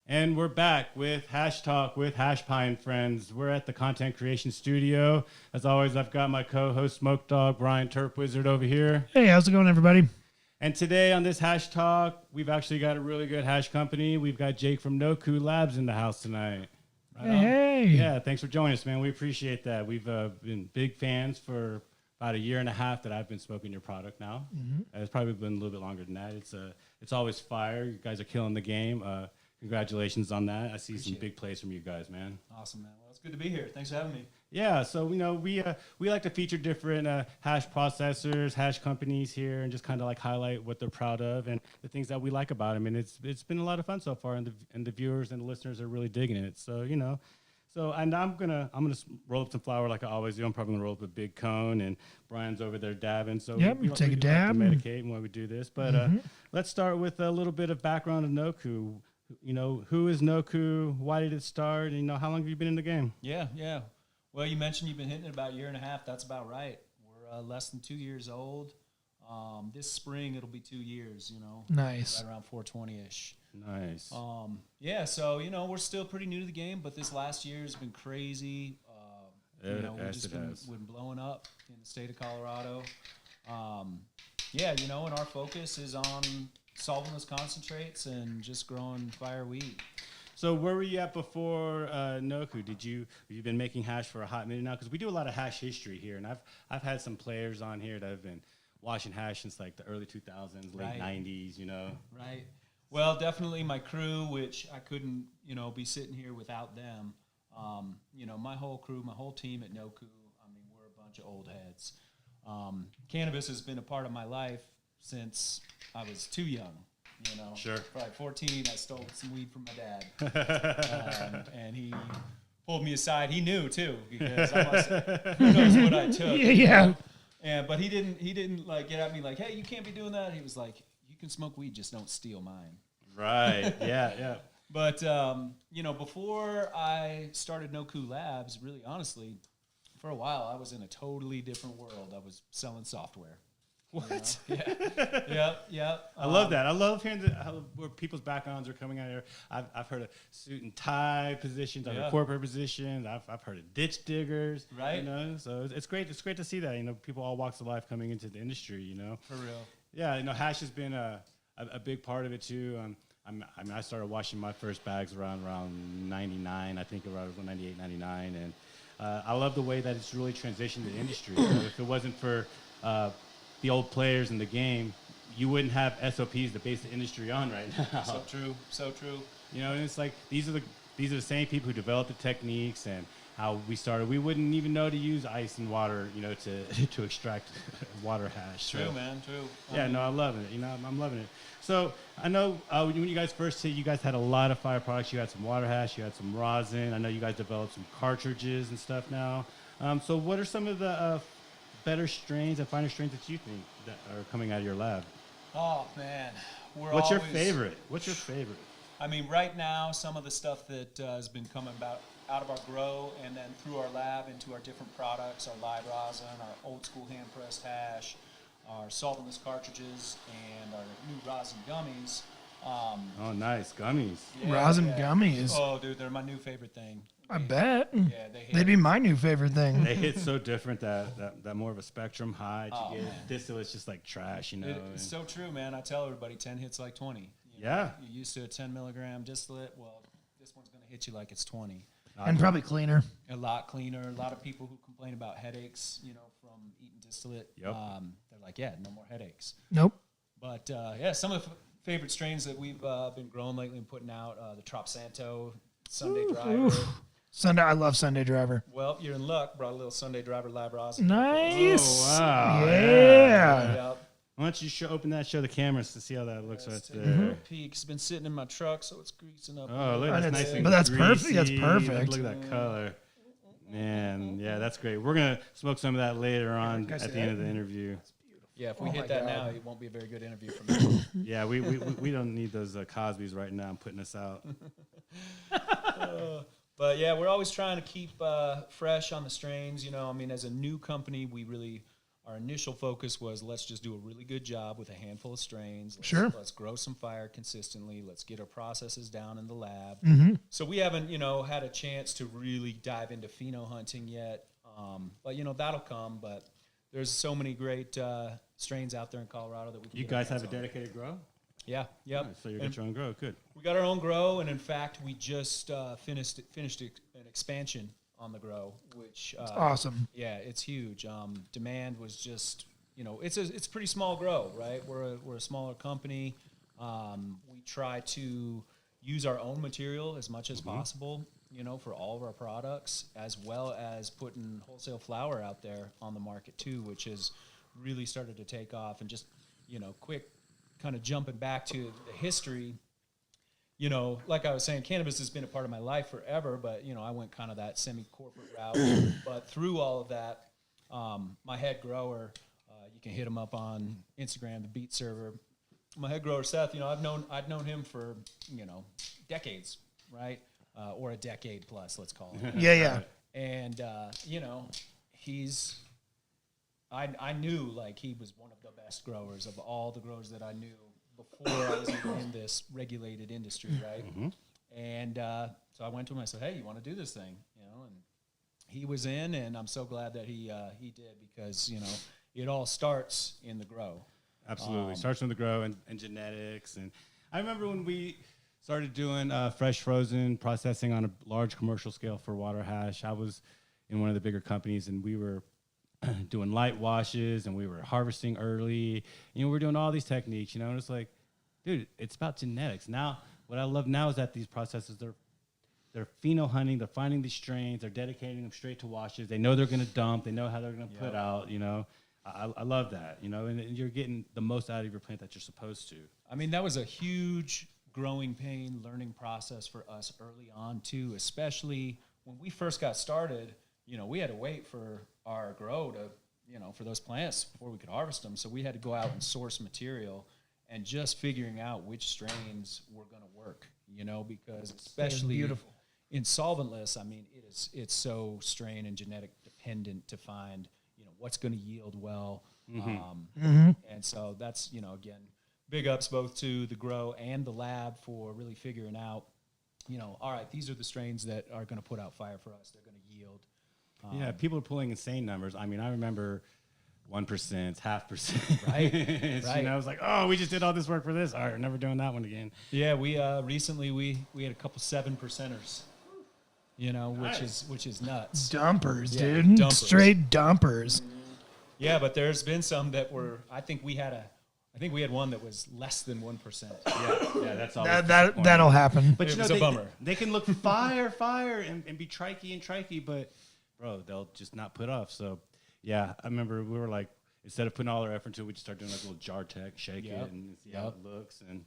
And we're back with Hash Talk with Hash Pie and Friends. We're at the Content Creation Studio. As always, I've got my co-host Smoke Dog, Brian Turp Wizard over here. Hey, how's it going, everybody? And today on this Hash Talk, we've actually got a really good hash company. We've got Jake from Nokhu Labs in the house tonight. Right Hey. Yeah, thanks for joining us, man. We appreciate that. We've been big fans for about a year and a half that I've been smoking your product now. Mm-hmm. It's probably been a little bit longer than that. It's always fire. You guys are killing the game. Congratulations on that. I see some big plays from you guys, man. Awesome, man. Well, it's good to be here. Thanks for having me. Yeah, so we like to feature different hash processors, hash companies here, and just kind of like highlight what they're proud of and the things that we like about them. And it's been a lot of fun so far, and the viewers and the listeners are really digging it. So and I'm gonna roll up some flour like I always do. I'm probably gonna roll up a big cone, and Brian's over there dabbing. So we take a dab. Like to medicate while we do this, but let's start with a little bit of background of Nokhu. Who is Nokhu? Why did it start? And, how long have you been in the game? Yeah. Well, you mentioned you've been hitting it about a year and a half. That's about right. We're less than 2 years old. This spring, it'll be 2 years, Nice. Right around 420-ish. Nice. So, we're still pretty new to the game, but this last year has been crazy. We've just been blowing up in the state of Colorado. And our focus is on solventless concentrates and just growing fire weed. So where were you at before Noku? You've been making hash for a hot minute now? Because we do a lot of hash history here, and I've had some players on here that have been washing hash since like the early 2000s, late 90s, Right. Well, definitely my crew, which I couldn't, be sitting here without them. My whole crew, my whole team at Noku, we're a bunch of old heads. Cannabis has been a part of my life since I was too young, Sure. Probably 14, I stole some weed from my dad. And he pulled me aside. He knew, too, because who knows what I took. Yeah. But he didn't like get at me like, hey, you can't be doing that. He was like, you can smoke weed, just don't steal mine. Right, yeah. But, before I started Nokhu Labs, really honestly, for a while, I was in a totally different world. I was selling software. What? Yeah. I love that. I love hearing where people's backgrounds are coming out here. I've heard of suit and tie positions, I've heard corporate positions. I've heard of ditch diggers. Right. So it's great. It's great to see that. People all walks of life coming into the industry. For real. Yeah. Hash has been a big part of it too. I started washing my first bags around 99. I think around 98, 99, and I love the way that it's really transitioned the industry. If it wasn't for the old players in the game, you wouldn't have SOPs to base the industry on right now. So true. And it's like these are the same people who developed the techniques and how we started. We wouldn't even know to use ice and water, to extract water hash. True, man. True. Yeah, I'm loving it. I'm loving it. So I know when you guys first hit, you guys had a lot of fire products. You had some water hash, you had some rosin. I know you guys developed some cartridges and stuff now. So what are some of the better strains and finer strains that you think that are coming out of your lab? Oh, man. What's your favorite? Right now, some of the stuff that has been coming out of our grow and then through our lab into our different products, our live rosin, our old school hand-pressed hash, our solventless cartridges, and our new Rosin Gummies. Oh, nice. Gummies. Rosin Gummies. Oh, dude, they're my new favorite thing. I bet. Yeah, they'd be my new favorite thing. They hit so different that more of a spectrum high. To get distillate's just like trash, It's so true, man. I tell everybody 10 hits like 20. You're used to a 10 milligram distillate. Well, this one's going to hit you like it's 20. And probably cleaner. A lot cleaner. A lot of people who complain about headaches, from eating distillate. Yep. They're like, yeah, no more headaches. Nope. But, some of the favorite strains that we've been growing lately and putting out, the Trop Santo, Sunday Driver. I love Sunday Driver. Well, you're in luck. Brought a little Sunday Driver live rosin. Nice. Oh, wow. Yeah. Why don't you open that, show the cameras to see how that looks right there. Mm-hmm. Peak. It's been sitting in my truck, so it's greasing up. Oh, look, that's nice and but that's greasy. perfect. That's perfect. Look at that color. Man, yeah, that's great. We're going to smoke some of that later on at the end of the interview. Yeah, if we hit that now, it won't be a very good interview for me. Yeah, we don't need those Cosbys right now. I'm putting us out. But yeah, we're always trying to keep fresh on the strains. As a new company, we really our initial focus was let's just do a really good job with a handful of strains. Let's grow some fire consistently. Let's get our processes down in the lab. So we haven't, had a chance to really dive into pheno hunting yet. But, that'll come. But there's so many great strains out there in Colorado that we can You guys have a dedicated grow? Yeah, yep. Nice. So you got your own grow. Good. We got our own grow, and in fact, we just finished an expansion on the grow, which It's awesome. Yeah, it's huge. Demand was just, it's a pretty small grow, right? We're a smaller company. We try to use our own material as much as possible, for all of our products, as well as putting wholesale flower out there on the market too, which has really started to take off. And just, quick kind of jumping back to the history, like I was saying, cannabis has been a part of my life forever, but, I went kind of that semi-corporate route. But through all of that, my head grower, you can hit him up on Instagram, the Beat Server. My head grower, Seth, I've known him for, decades, right? Or a decade plus, let's call it. Yeah. And, I knew like he was one of the best growers of all the growers that I knew before I was even in this regulated industry, right? And so I went to him. I said, "Hey, you want to do this thing?" And he was in, and I'm so glad that he did, because it all starts in the grow. Absolutely, starts from the grow and genetics. And I remember when we started doing fresh frozen processing on a large commercial scale for water hash. I was in one of the bigger companies, and we were doing light washes, and we were harvesting early. We were doing all these techniques, and it's like, dude, it's about genetics. Now, what I love now is that these processes, they're pheno hunting, they're finding these strains, they're dedicating them straight to washes. They know they're going to dump, they know how they're going to put out, I love that, and you're getting the most out of your plant that you're supposed to. I mean, that was a huge growing pain, learning process for us early on too, especially when we first got started. We had to wait for our grow to, for those plants before we could harvest them. So we had to go out and source material, and just figuring out which strains were going to work, because especially in solventless, I mean, it's so strain and genetic dependent to find, what's going to yield well. And so that's, again, big ups both to the grow and the lab for really figuring out, all right, these are the strains that are going to put out fire for us. They're going to yield. Yeah, people are pulling insane numbers. I mean, I remember 1%, 0.5%. Right. I was like, oh, we just did all this work for this. All right, we're never doing that one again. Yeah, we recently we had a couple 7%ers, which is nuts. Dumpers, Yeah, dude. dumpers. Straight dumpers. Yeah, but there's been some that were. I think we had one that was less than 1%. Yeah, that's all. That'll happen. But It was a bummer. They can look fire, and be trikey, but bro, they'll just not put off. So, yeah, I remember we were like, instead of putting all our effort into it, we just started doing like a little jar tech, shake it, and see how it looks. And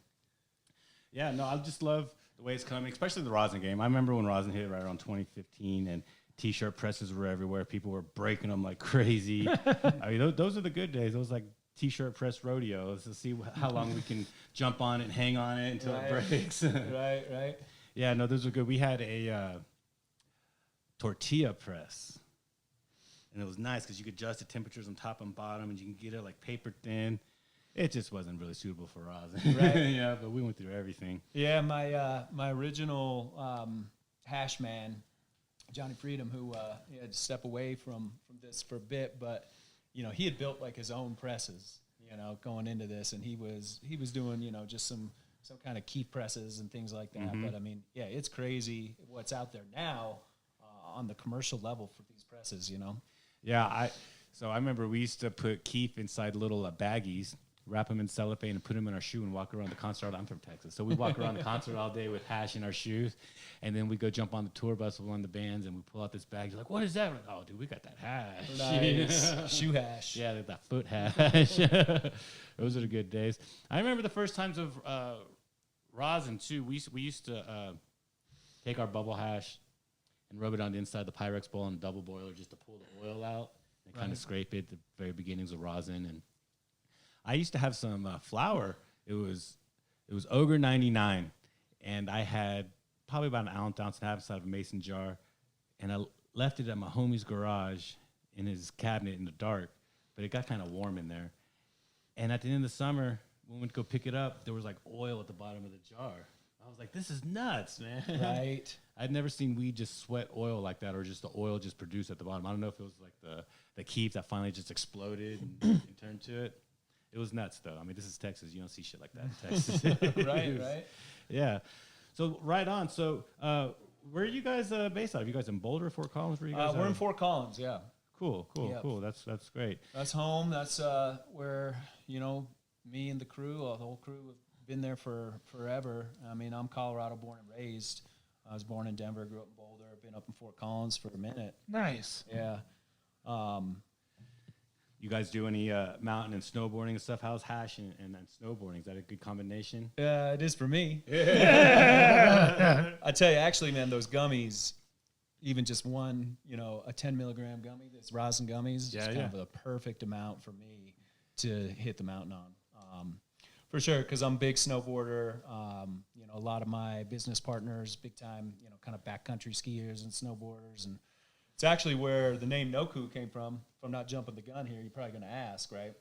yeah, no, I just love the way it's coming, especially the rosin game. I remember when rosin hit right around 2015, and T-shirt presses were everywhere. People were breaking them like crazy. I mean, those are the good days. Those like T-shirt press rodeos to see how long we can jump on it and hang on it until it breaks. Right. Yeah, no, those were good. We had a tortilla press, and it was nice because you could adjust the temperatures on top and bottom, and you can get it like paper thin. It just wasn't really suitable for rosin. Right. Yeah, but we went through everything. Yeah, my original hash man, Johnny Freedom, who he had to step away from this for a bit, but he had built like his own presses, going into this, and he was doing just some kind of key presses and things like that. But I mean, yeah, it's crazy what's out there now on the commercial level for these presses. Yeah, I remember we used to put keef inside little baggies, wrap them in cellophane, and put them in our shoe and walk around the concert. I'm from Texas, so we walk around the concert all day with hash in our shoes, and then we go jump on the tour bus with one of the bands, and we pull out this bag. You're like, what is that? We're like, oh, dude, we got that hash. Nice. Shoe hash. Yeah, that foot hash. Those are the good days. I remember the first times of rosin, too. We used to take our bubble hash and rub it on the inside of the Pyrex bowl in a double boiler just to pull the oil out and kind of scrape it at the very beginnings of rosin. And I used to have some flour. It was Ogre 99, and I had probably about an ounce and a half inside of a mason jar, and I left it at my homie's garage in his cabinet in the dark. but it got kind of warm in there. And at the end of the summer, when we went to go pick it up, there was like oil at the bottom of the jar. I was like, this is nuts, man. Right. I'd never seen weed just sweat oil like that, or just the oil just produced at the bottom. I don't know if it was like the keef that finally just exploded and turned to it. It was nuts, though. I mean, this is Texas. You don't see shit like that in Texas. Right. Yeah. So right on. So where are you guys based out of? You guys in Boulder, Fort Collins? Where you guys We're in Fort Collins, yeah. Cool. Yep. That's great. That's home. That's where, me and the crew, the whole crew have been there for forever. I mean, I'm Colorado born and raised. I was born in Denver, grew up in Boulder, been up in Fort Collins for a minute. Nice. Yeah. You guys do any mountain and snowboarding and stuff? How's hash and snowboarding? Is that a good combination? It is for me. I tell you, actually, man, those gummies, even just one, a 10 milligram gummy, this Rosin Gummies, is kind of the perfect amount for me to hit the mountain on. For sure, because I'm a big snowboarder. A lot of my business partners, big time, kind of backcountry skiers and snowboarders. And it's actually where the name Noku came from. If I'm not jumping the gun here, you're probably going to ask, right?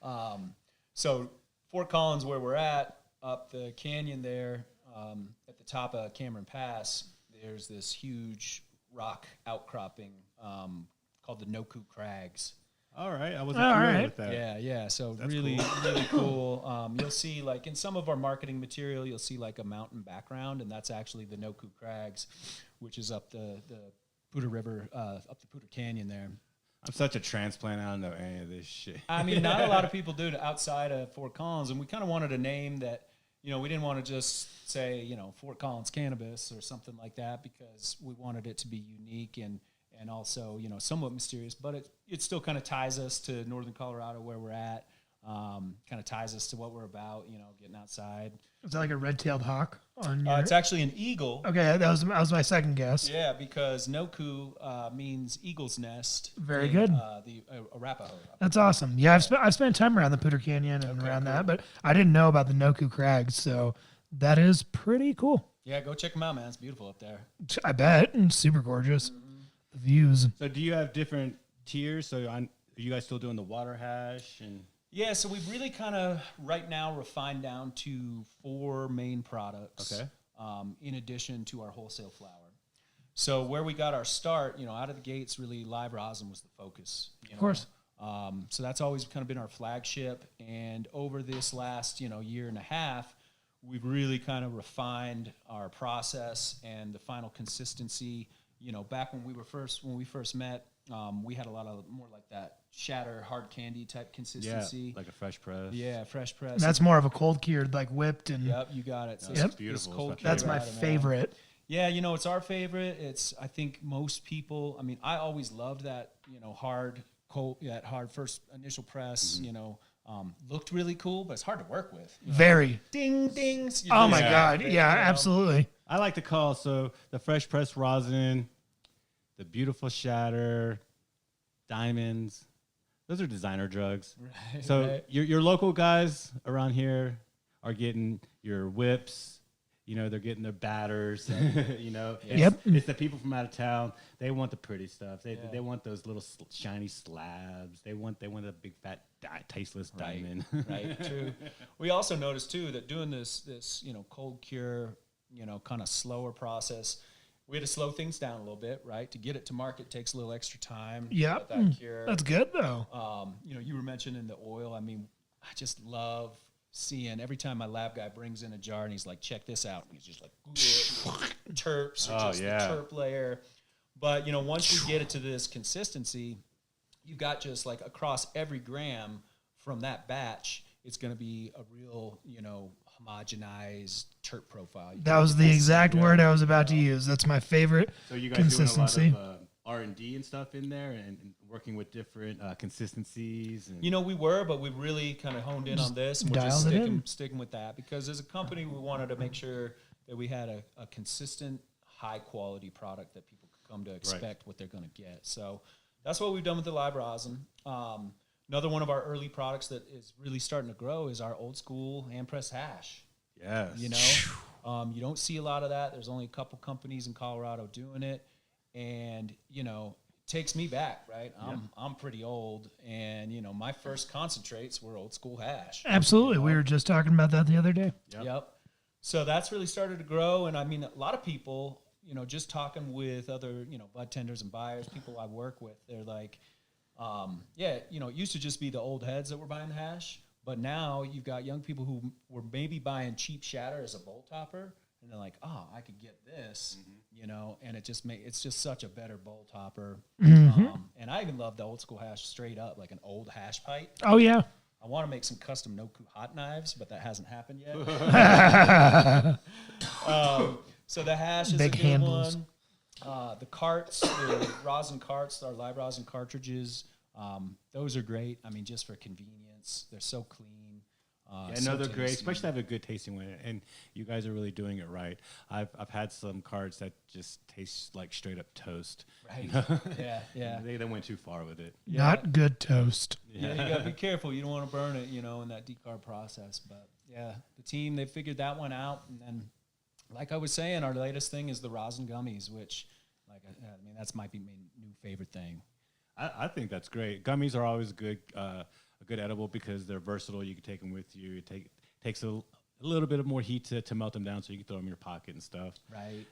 Mm-hmm. So Fort Collins, where we're at, up the canyon there, at the top of Cameron Pass, there's this huge rock outcropping called the Noku Crags. All right, I wasn't familiar with that. Yeah. So That's really, cool. really cool. You'll see, like, in some of our marketing material, you'll see, like, a mountain background, and that's actually the Noku Crags, which is up the Poudre River, up the Poudre Canyon there. I'm such a transplant. I don't know any of this shit. I mean, not a lot of people do it outside of Fort Collins, and we kind of wanted a name that, we didn't want to just say, Fort Collins Cannabis or something like that, because we wanted it to be unique and also, somewhat mysterious, but it still kind of ties us to Northern Colorado where we're at, kind of ties us to what we're about, getting outside. Is that like a red-tailed hawk on your... It's actually an eagle. Okay, that was my second guess. Yeah, because Noku means eagle's nest. Very in, good. The Arapaho. That's awesome. Yeah, I've spent time around the Poudre Canyon and around that, but I didn't know about the Noku Crags, so that is pretty cool. Yeah, go check them out, man. It's beautiful up there. I bet. And super gorgeous. The views. So do you have different tiers? So are you guys still doing the water hash? Yeah, so we've really kind of right now refined down to 4 main products. Okay. In addition to our wholesale flower. So where we got our start, out of the gates, really live rosin was the focus. Of course. So that's always kind of been our flagship. And over this last, year and a half, we've really kind of refined our process and the final consistency. Back when we first met, we had a lot of more like that shatter hard candy type consistency. Yeah, like a fresh press. Yeah, fresh press. And that's more of a cold cured, like whipped and... Yep, you got it. So That's beautiful. That's my favorite. Yeah, it's our favorite. I think most people, I always loved that, hard, cold, that hard first initial press, looked really cool, but it's hard to work with. Very. Ding, dings. Oh my God. Yeah, absolutely. I like to call, so the fresh press rosin, the beautiful shatter, diamonds, those are designer drugs. Right, so right. Your local guys around here are getting your whips, they're getting their batters, It's the people from out of town. They want the pretty stuff. They want those little shiny slabs. They want a big fat tasteless diamond. Right, true. We also noticed too that doing this cold cure, kind of slower process, we had to slow things down a little bit, right? To get it to market takes a little extra time. Yeah, that cure. That's good though. You were mentioning the oil. I just love seeing every time my lab guy brings in a jar and he's like, check this out. And he's just like, terps, or just the terp layer. But, once we get it to this consistency, you've got just like across every gram from that batch, it's going to be a real, homogenized terp profile. That was the exact word I was about to use. That's my favorite So you guys consistency. doing a lot of R&D and stuff in there and working with different consistencies? And We were, but we really kind of honed in on this, and we're just sticking with that because as a company, we wanted to make sure that we had a consistent, high-quality product that people could come to expect what they're going to get. So that's what we've done with the live rosin. Another one of our early products that is really starting to grow is our old school hand-pressed hash. Yes. You don't see a lot of that. There's only a couple companies in Colorado doing it. And, takes me back, right? I'm pretty old, and you know, my first concentrates were old school hash. Absolutely. You know? We were just talking about that the other day. Yep. So that's really started to grow, and I mean, a lot of people, you know, just talking with other, you know, bud tenders and buyers, people I work with, they're like, yeah, you know, it used to just be the old heads that were buying the hash, but now you've got young people who were maybe buying cheap shatter as a bowl topper, and they're like, oh, I could get this, you know, and it's just such a better bowl topper. And I even love the old school hash straight up, like an old hash pipe. Oh, yeah. I want to make some custom Noku hot knives, but that hasn't happened yet. So the hash is Big a good handles. one. The carts, the rosin carts, our live rosin cartridges, those are great. I mean, just for convenience, they're so clean. Yeah, so no, they're great, tasty. especially to have a good tasting one. And you guys are really doing it right. I've had some cards that just taste like straight up toast. Right. Yeah. They went too far with it. Not good toast. Yeah, you got to be careful. You don't want to burn it, you know, in that decarb process. But yeah, the team, they figured that one out. And then, like I was saying, our latest thing is the Rosin Gummies, which, like, I mean, that's might be my new favorite thing. I think that's great. Gummies are always good, a good edible because they're versatile. You can take them with you. It takes a little bit of more heat to melt them down, so you can throw them in your pocket and stuff. Right.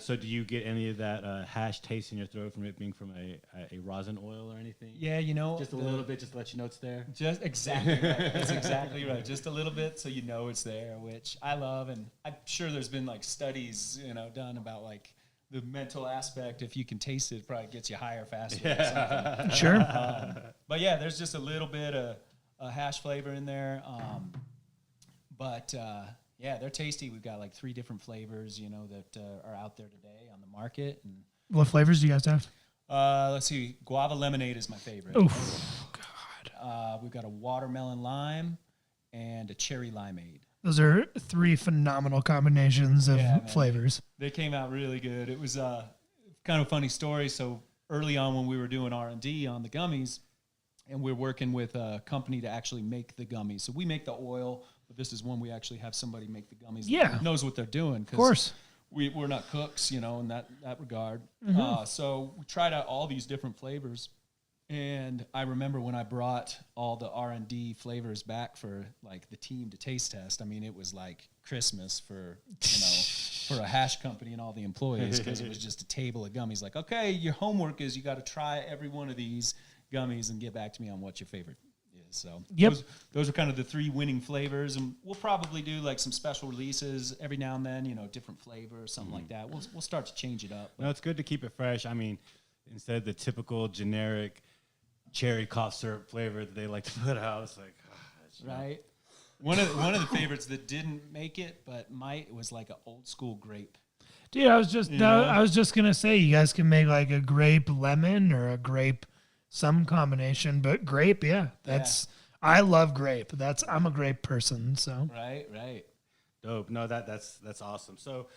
So do you get any of that hash taste in your throat from it being from a rosin oil or anything? Yeah, you know. Just a little bit, just to let you know it's there? Just exactly right. That's exactly right. Just a little bit so you know it's there, which I love. And I'm sure there's been, like, studies, you know, done about, like, the mental aspect. If you can taste it, it probably gets you higher faster or something. Sure. But yeah, there's just a little bit of hash flavor in there. Yeah, they're tasty. We've got like 3 different flavors, you know, that are out there today on the market. And What flavors do you guys have? let's see, Guava Lemonade is my favorite. Oh, God. We've got a watermelon lime and a cherry limeade. Those are 3 phenomenal combinations of Yeah, man. flavors. They came out really good. It was kind of a funny story. So early on when we were doing R&D on the gummies, and we're working with a company to actually make the gummies. So we make the oil, but this is one we actually have somebody make the gummies that knows what they're doing. Of course. We're not cooks, you know, in that regard. So we tried out all these different flavors. And I remember when I brought all the R&D flavors back for, like, the team to taste test, I mean, it was like Christmas for, you know, for a hash company and all the employees, because it was just a table of gummies. Like, okay, your homework is you got to try every one of these gummies and get back to me on what your favorite is. So those are kind of the 3 winning flavors, and we'll probably do like some special releases every now and then, you know, different flavor or something like that. We'll start to change it up. No, it's good to keep it fresh. I mean, instead of the typical generic cherry cough syrup flavor that they like to put out, it's like, right. One of the favorites that didn't make it but might was like an old school grape. Dude, I was just gonna say, you guys can make like a grape lemon or a grape some combination, but grape, I love grape. I'm a grape person, so. Right. dope. No, that's awesome. So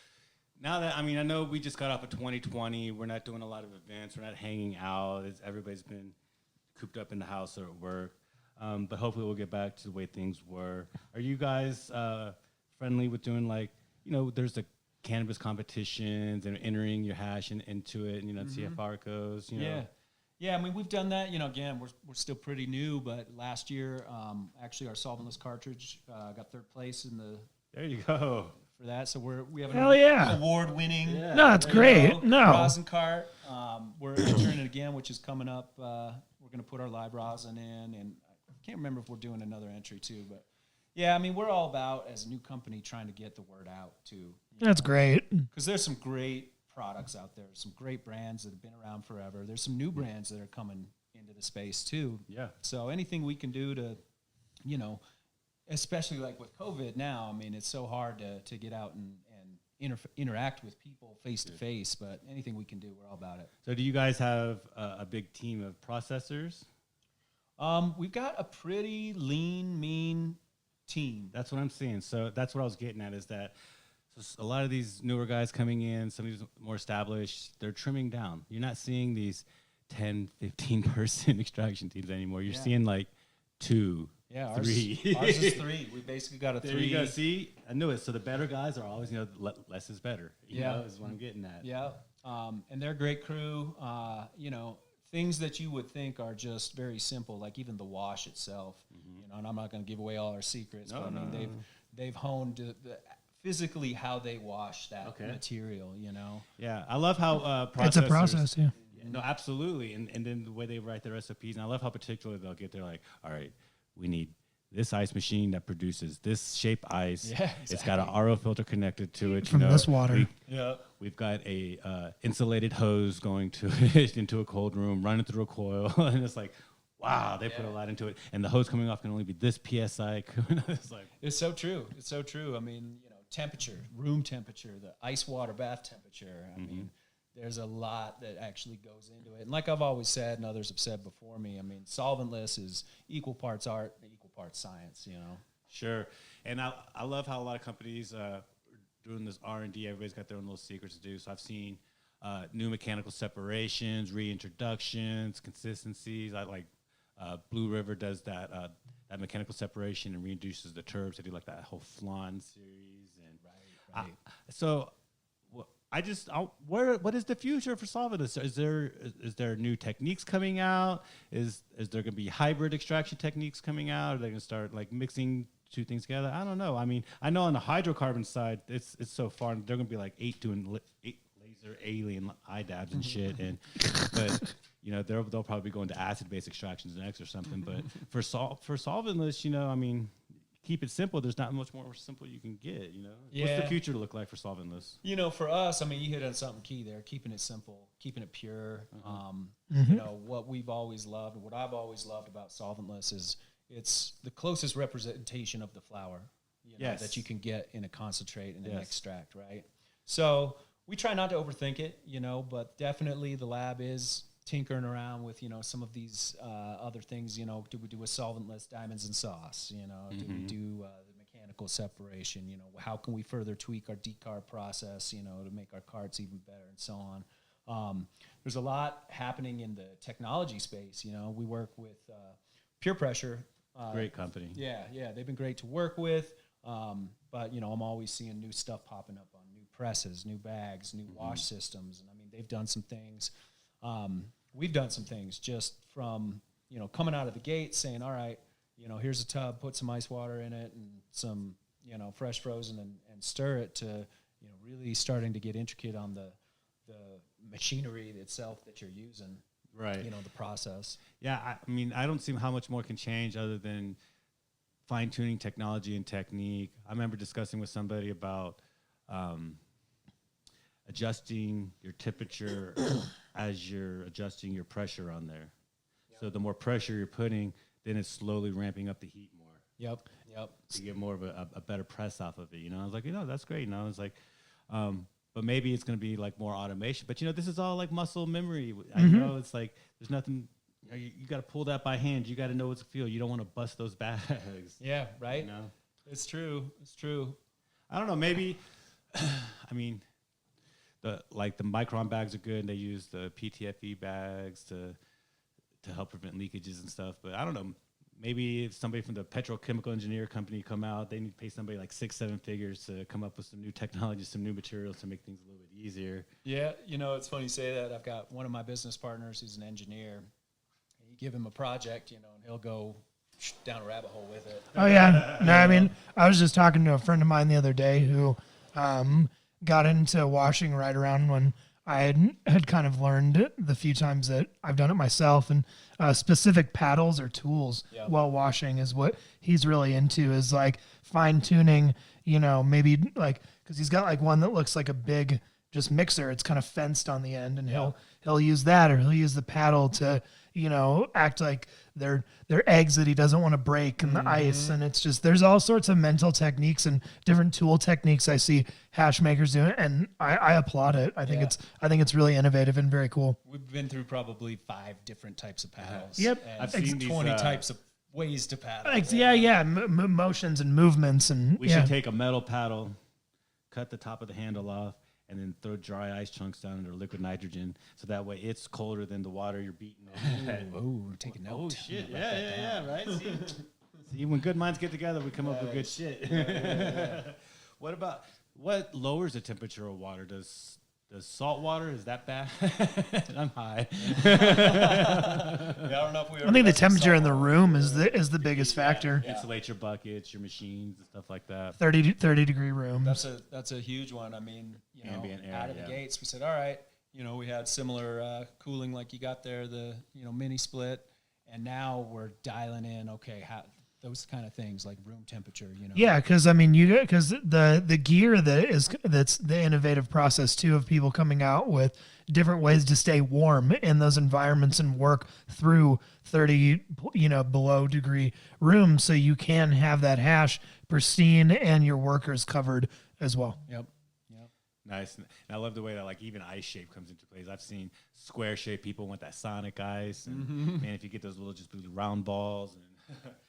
now that, I mean, I know we just got off of 2020. We're not doing a lot of events. We're not hanging out. Everybody's been cooped up in the house or at work. But hopefully we'll get back to the way things were. Are you guys friendly with doing, like, you know, there's the cannabis competitions and entering your hash into it, and, you know, see how far it goes, you know? Yeah, I mean, we've done that. You know, again, we're still pretty new, but last year, actually, our solventless cartridge got 3rd place in the. There you go. For that, so we have Hell an yeah. award-winning. No, that's great. No. Rosin cart. We're entering it again, which is coming up. We're going to put our live rosin in, and I can't remember if we're doing another entry too, but yeah, I mean, we're all about, as a new company, trying to get the word out too. That's great. Because there's some great products out there, some great brands that have been around forever. There's some new brands that are coming into the space too. Yeah. So anything we can do to, you know, especially like with COVID now, I mean, it's so hard to get out and interact with people face to face, but anything we can do, we're all about it. So do you guys have a big team of processors? We've got a pretty lean, mean team. That's what I'm seeing. So that's what I was getting at, is that a lot of these newer guys coming in, some of these more established, they're trimming down. You're not seeing these 10, 15 person extraction teams anymore. You're seeing like 2, 3. Ours is 3. We basically got a 3. There you go. See, I knew it. So the better guys are always, you know, less is better. You know, is what I'm getting at. Yeah. And they're a great crew. You know, things that you would think are just very simple, like even the wash itself. You know, and I'm not going to give away all our secrets, but I mean, they've honed physically how they wash that material. You know. Yeah, I love how it's a process. Yeah. No, absolutely, and then the way they write their recipes, and I love how particular they'll get. They're like, all right, we need this ice machine that produces this shape ice. Yeah, exactly. It's got an RO filter connected to it. From this water. We've got a insulated hose going to into a cold room, running through a coil, and it's like, wow, they put a lot into it. And the hose coming off can only be this PSI. It's so true. It's so true. I mean, you know, temperature, room temperature, the ice water bath temperature. I mean, there's a lot that actually goes into it. And like I've always said, and others have said before me, I mean, solventless is equal parts art, equal parts science, you know. Sure. And I love how a lot of companies doing this R&D, everybody's got their own little secrets to do. So I've seen new mechanical separations, reintroductions, consistencies. I like Blue River does that mechanical separation and reintroduces the turbs. They do like that whole flan series. And Right. what is the future for solventless? Is there new techniques coming out? Is there going to be hybrid extraction techniques coming out? Are they going to start like mixing two things together? I don't know. I mean, I know on the hydrocarbon side, it's so far. They're going to be like eight laser alien eye dabs and shit. But you know, they'll probably go into acid-based extractions next or something. But for solventless, you know, I mean, keep it simple. There's not much more simple you can get, you know? Yeah. What's the future look like for solventless? You know, for us, I mean, you hit on something key there, keeping it simple, keeping it pure. You know, what we've always loved, what I've always loved about solventless is it's the closest representation of the flower, you know, that you can get in a concentrate and an extract, right? So we try not to overthink it, you know, but definitely the lab is tinkering around with, you know, some of these other things. You know, do we do a solventless diamonds and sauce? You know, do we do the mechanical separation? You know, how can we further tweak our decarb process, you know, to make our carts even better and so on. There's a lot happening in the technology space. You know, we work with Pure Pressure. Great company. Yeah, they've been great to work with. But, you know, I'm always seeing new stuff popping up on new presses, new bags, new wash systems. And I mean, they've done some things. We've done some things just from, you know, coming out of the gate saying, all right, you know, here's a tub, put some ice water in it and some, you know, fresh frozen and stir it to, you know, really starting to get intricate on the machinery itself that you're using. Right. You know, the process. Yeah. I mean, I don't see how much more can change other than fine-tuning technology and technique. I remember discussing with somebody about adjusting your temperature as you're adjusting your pressure on there. Yep. So the more pressure you're putting, then it's slowly ramping up the heat more. Yep. To get more of a better press off of it. You know, I was like, you know, that's great. And I was like, but maybe it's going to be like more automation. But, you know, this is all like muscle memory. I know it's like there's nothing. You got to pull that by hand. You got to know what's feel. You don't want to bust those bags. Yeah, right. You know? It's true. I don't know. Maybe, I mean, the micron bags are good, and they use the PTFE bags to help prevent leakages and stuff. But I don't know. Maybe if somebody from the petrochemical engineer company come out, they need to pay somebody like 6-7 figures to come up with some new technology, some new materials to make things a little bit easier. Yeah, you know, it's funny you say that. I've got one of my business partners who's an engineer. You give him a project, you know, and he'll go down a rabbit hole with it. Oh, yeah. No, I mean, I was just talking to a friend of mine the other day who got into washing right around when I had kind of learned the few times that I've done it myself, and specific paddles or tools while washing is what he's really into, is like fine tuning, you know, maybe like, cause he's got like one that looks like a big just mixer. It's kind of fenced on the end, and he'll use that, or he'll use the paddle to, you know, act like they're eggs that he doesn't want to break in the ice. And it's just, there's all sorts of mental techniques and different tool techniques I see hash makers doing, and I applaud it. I think it's really innovative and very cool. We've been through probably 5 different types of paddles. Yep. I've seen 20 types of ways to paddle. Motions and movements. And we should take a metal paddle, cut the top of the handle off, and then throw dry ice chunks down under liquid nitrogen, so that way it's colder than the water you're beating over. Oh, take a note. Oh, shit. Yeah, right? See, when good minds get together, we come up with good shit. What lowers the temperature of water? Does the salt water is that bad? I'm high. Yeah, I don't know if we. I think the temperature in the room is the biggest factor. Yeah. Insulate your buckets, your machines, and stuff like that. 30 degree room. That's a huge one. I mean, Ambient air, out of the gates, we said, all right, we had similar cooling like you got there, the mini split, and now we're dialing in. Okay, those kind of things like room temperature. Yeah, because because the gear that's the innovative process too of people coming out with different ways to stay warm in those environments and work through 30 below degree rooms, so you can have that hash pristine and your workers covered as well. Yep. Nice. And I love the way that like even ice shape comes into place. I've seen square shape people want that Sonic ice, and man, if you get those little round balls and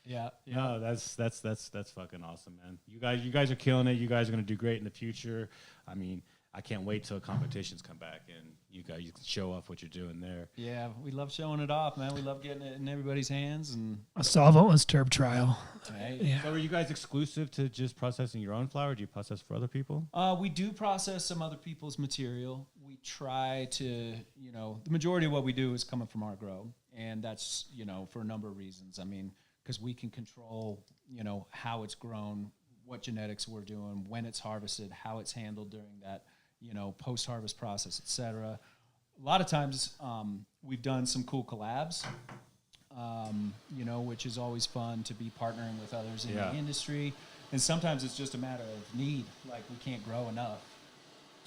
Yeah. no, that's fucking awesome, man. You guys are killing it. You guys are gonna do great in the future. I mean, I can't wait till competitions come back and you can show off what you're doing there. Yeah, we love showing it off, man. We love getting it in everybody's hands. And A solventless terp trial. right? Yeah. So are you guys exclusive to just processing your own flour? Do you process for other people? We do process some other people's material. We try to, the majority of what we do is coming from our grow, and that's for a number of reasons. I mean, because we can control, how it's grown, what genetics we're doing, when it's harvested, how it's handled during that, post-harvest process, et cetera. A lot of times we've done some cool collabs, which is always fun to be partnering with others in the industry. And sometimes it's just a matter of need, like we can't grow enough,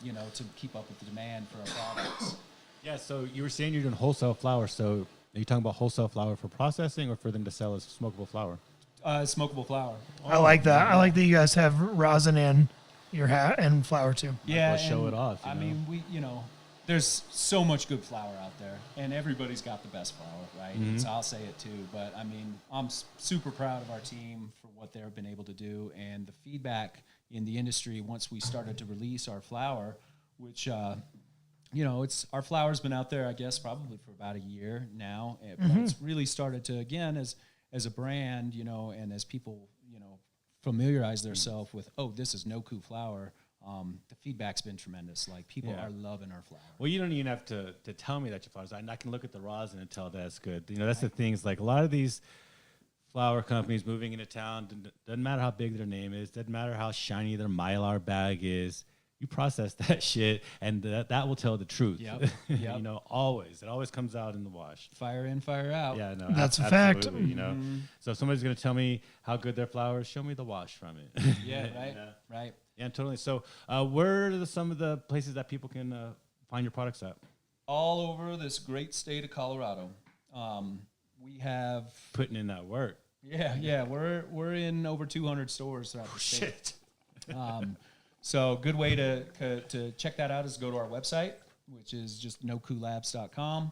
to keep up with the demand for our products. Yeah, so you were saying you're doing wholesale flour. So are you talking about wholesale flour for processing or for them to sell as smokable flour? Smokable flour. I like that. I like that you guys have rosin in your hat and flour too. Yeah, Let's show it off. I mean, there's so much good flour out there, and everybody's got the best flour, right? Mm-hmm. So I'll say it too. But I mean, I'm super proud of our team for what they've been able to do, and the feedback in the industry once we started to release our flour, which our flour's been out there, I guess, probably for about a year now. But it's really started to, again, as a brand, and as people, familiarize themselves with, this is Noku flour. The feedback's been tremendous. Like, people are loving our flour. Well, you don't even have to tell me that your flour's. I can look at the rosin and tell that's good. That's the thing. Is like a lot of these flour companies moving into town. Doesn't matter how big their name is. Doesn't matter how shiny their Mylar bag is. You process that shit, and that will tell the truth. Yep. Always. It always comes out in the wash. Fire in, fire out. Yeah, no, that's a fact. So if somebody's going to tell me how good their flour is, show me the wash from it. Yeah, right. Yeah, totally. So where are some of the places that people can find your products at? All over this great state of Colorado. We have... Putting in that work. Yeah. We're in over 200 stores throughout the state. Shit. So a good way to check that out is go to our website, which is just nokulabs.com.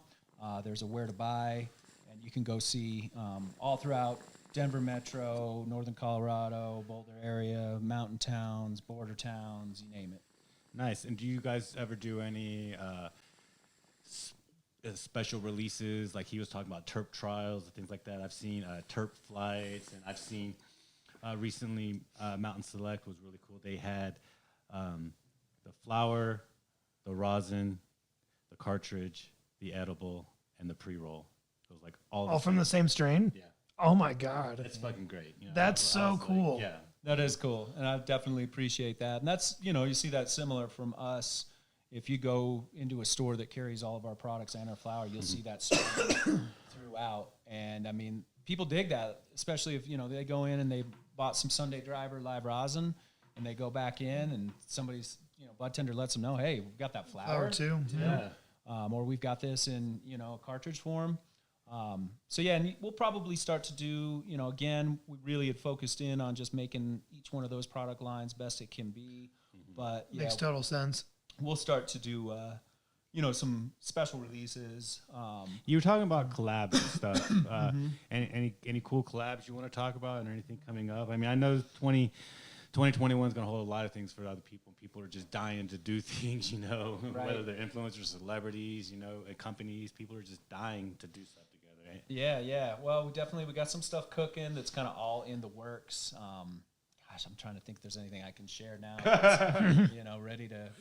There's a where to buy, and you can go see all throughout Denver Metro, Northern Colorado, Boulder area, mountain towns, border towns, you name it. Nice. And do you guys ever do any special releases? Like he was talking about terp trials and things like that. I've seen terp flights, and I've seen recently Mountain Select was really cool. They had the flour, the rosin, the cartridge, the edible, and the pre-roll. It was like all from the same strain? Yeah. Oh my God. It's fucking great. That's so cool. Like, yeah. That is cool, and I definitely appreciate that. And that's, you see that similar from us. If you go into a store that carries all of our products and our flour, you'll see that story throughout. And I mean, people dig that, especially if, they go in and they bought some Sunday Driver live rosin, and they go back in and somebody's, bud tender lets them know, hey, we've got that flour too. Yeah. Or we've got this in, cartridge form. So yeah, and we'll probably start to do, again, we really had focused in on just making each one of those product lines best it can be. But yeah, Makes total sense. we'll start to do, some special releases. You were talking about collabs and stuff. Any cool collabs you want to talk about, and anything coming up? I mean, I know 2021 is going to hold a lot of things for other people. People are just dying to do things, Right. whether they're influencers, celebrities, and companies. People are just dying to do stuff together. Right? Yeah. Well, we got some stuff cooking that's kind of all in the works. gosh, I'm trying to think if there's anything I can share now. That's,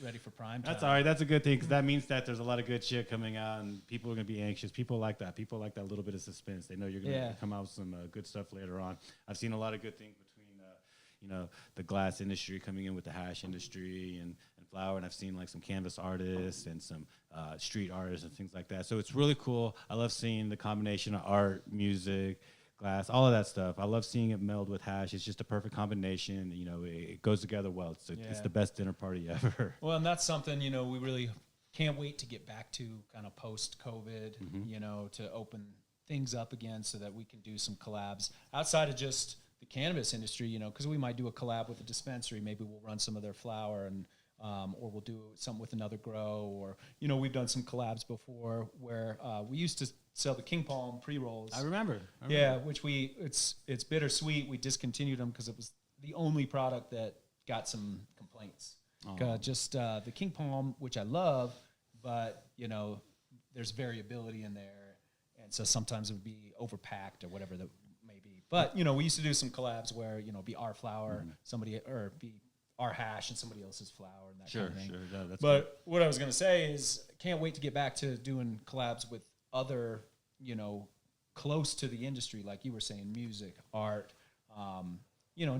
ready for prime time. That's all right. That's a good thing because that means that there's a lot of good shit coming out, and people are gonna be anxious. People like that. People like that little bit of suspense. They know you're gonna come out with some good stuff later on. I've seen a lot of good things between, the glass industry coming in with the hash industry and flower, and I've seen like some canvas artists and some street artists and things like that. So it's really cool. I love seeing the combination of art, music, glass, all of that stuff. I love seeing it meld with hash. It's just a perfect combination. It goes together well. It's the best dinner party ever. Well, and that's something, we really can't wait to get back to kind of post-COVID, to open things up again so that we can do some collabs outside of just the cannabis industry, because we might do a collab with a dispensary. Maybe we'll run some of their flower or we'll do something with another grow, or, we've done some collabs before where we used to sell the King Palm pre-rolls. I remember. Yeah, which it's bittersweet. We discontinued them because it was the only product that got some complaints. Just the King Palm, which I love, but, there's variability in there. And so sometimes it would be overpacked or whatever that may be. But, we used to do some collabs where, be our flower, or be our hash and somebody else's flower and that kind of thing. Sure. No, that's but what I was going to say is can't wait to get back to doing collabs with other, close to the industry, like you were saying, music, art, and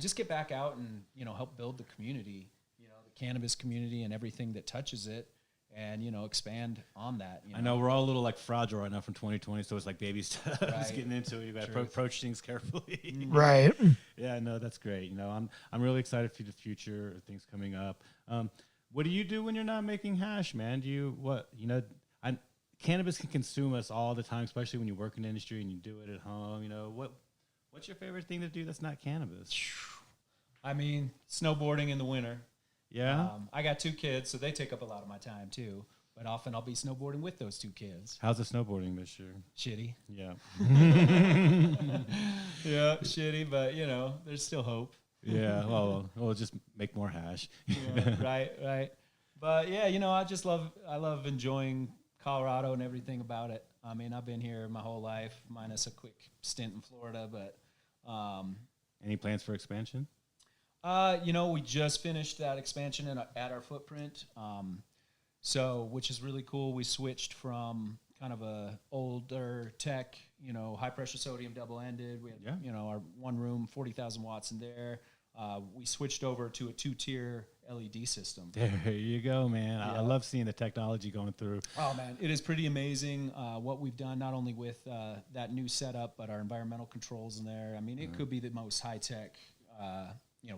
just get back out and, help build the community, the cannabis community and everything that touches it. And, expand on that. I know we're all a little like fragile right now from 2020, so it's like baby steps, Right. getting into it. You got to approach things carefully. Right. Yeah, no, that's great. I'm really excited for the future, things coming up. What do you do when you're not making hash, man? Cannabis can consume us all the time, especially when you work in the industry and you do it at home. What's your favorite thing to do that's not cannabis? I mean, snowboarding in the winter. Yeah. I got 2 kids, so they take up a lot of my time too. But often I'll be snowboarding with those 2 kids. How's the snowboarding this year? Shitty. Yeah. Yeah, shitty, but there's still hope. Yeah. Well, we'll just make more hash. Yeah, right. But yeah, I love enjoying Colorado and everything about it. I mean, I've been here my whole life, minus a quick stint in Florida. But any plans for expansion? We just finished that expansion at our footprint. Which is really cool. We switched from kind of a older tech, high pressure sodium double-ended. We had, our one room, 40,000 watts in there. We switched over to a 2-tier LED system. There you go, man. Yeah. I love seeing the technology going through. Oh, man, it is pretty amazing what we've done, not only with that new setup, but our environmental controls in there. I mean, it could be the most high-tech,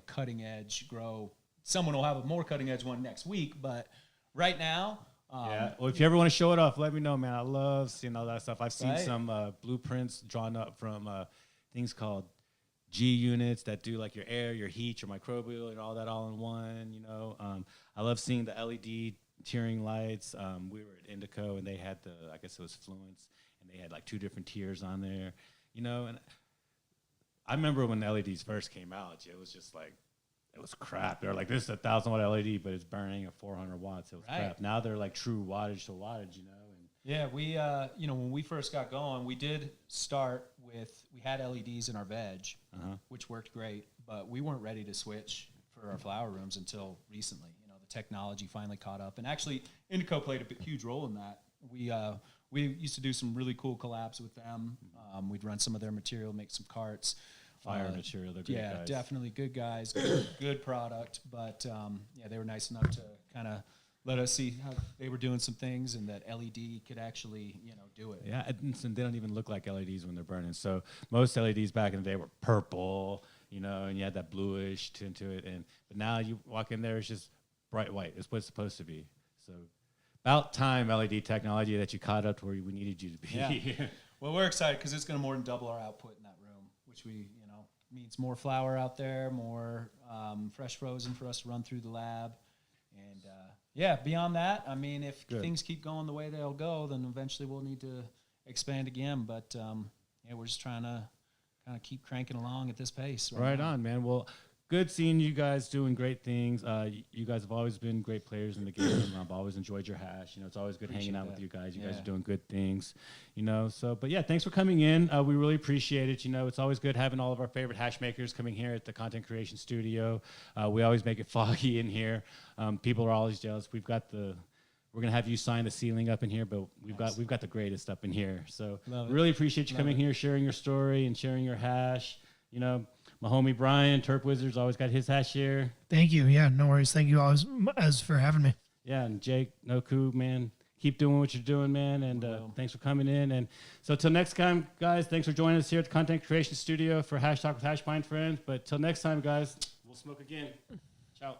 cutting edge grow. Someone will have a more cutting edge one next week, but right now. Well, if you ever want to show it off, let me know, man. I love seeing all that stuff. I've seen some blueprints drawn up from things called G units that do like your air, your heat, your microbial, and all that all in one. I love seeing the LED tiering lights. We were at Indico and they had I guess it was Fluence, and they had like 2 different tiers on there. And I remember when the LEDs first came out, it was just like, it was crap. They're like, this is a 1,000-watt LED, but it's burning at 400 watts. It was crap. Now they're like true wattage to wattage, And yeah, we, when we first got going, we did start with, we had LEDs in our veg, which worked great, but we weren't ready to switch for our flower rooms until recently. The technology finally caught up. And actually, Indico played a huge role in that. We used to do some really cool collabs with them. We'd run some of their material, make some carts. Fire material, they're good guys. Yeah, definitely good guys, good product. But they were nice enough to kind of let us see how they were doing some things, and that LED could actually, do it. Yeah, and they don't even look like LEDs when they're burning. So most LEDs back in the day were purple, and you had that bluish tint to it. But now you walk in there, it's just bright white. It's what it's supposed to be. So about time LED technology that you caught up to where we needed you to be. Yeah. Well, we're excited because it's going to more than double our output in that room, which means more flour out there, more fresh frozen for us to run through the lab. And beyond that, I mean, if things keep going the way they'll go, then eventually we'll need to expand again. But we're just trying to kind of keep cranking along at this pace. Right on, man. Well, good seeing you guys doing great things. You guys have always been great players in the game. I've always enjoyed your hash. You know, it's always good hanging out with you guys. You guys are doing good things, you know. So, but yeah, thanks for coming in. We really appreciate it. You know, it's always good having all of our favorite hash makers coming here at the Content Creation Studio. We always make it foggy in here. People are always jealous. We're gonna have you sign the ceiling up in here, but we've got the greatest up in here. So really appreciate you coming here, sharing your story and sharing your hash. You know, my homie Brian, Terp Wizards, always got his hash here. Thank you. Yeah, no worries. Thank you always as for having me. Yeah, and Jake, Noku, man, keep doing what you're doing, man, and thanks for coming in. And so till next time, guys, thanks for joining us here at the Content Creation Studio for Hash Talk with Hash Pine Friends. But till next time, guys, we'll smoke again. Ciao.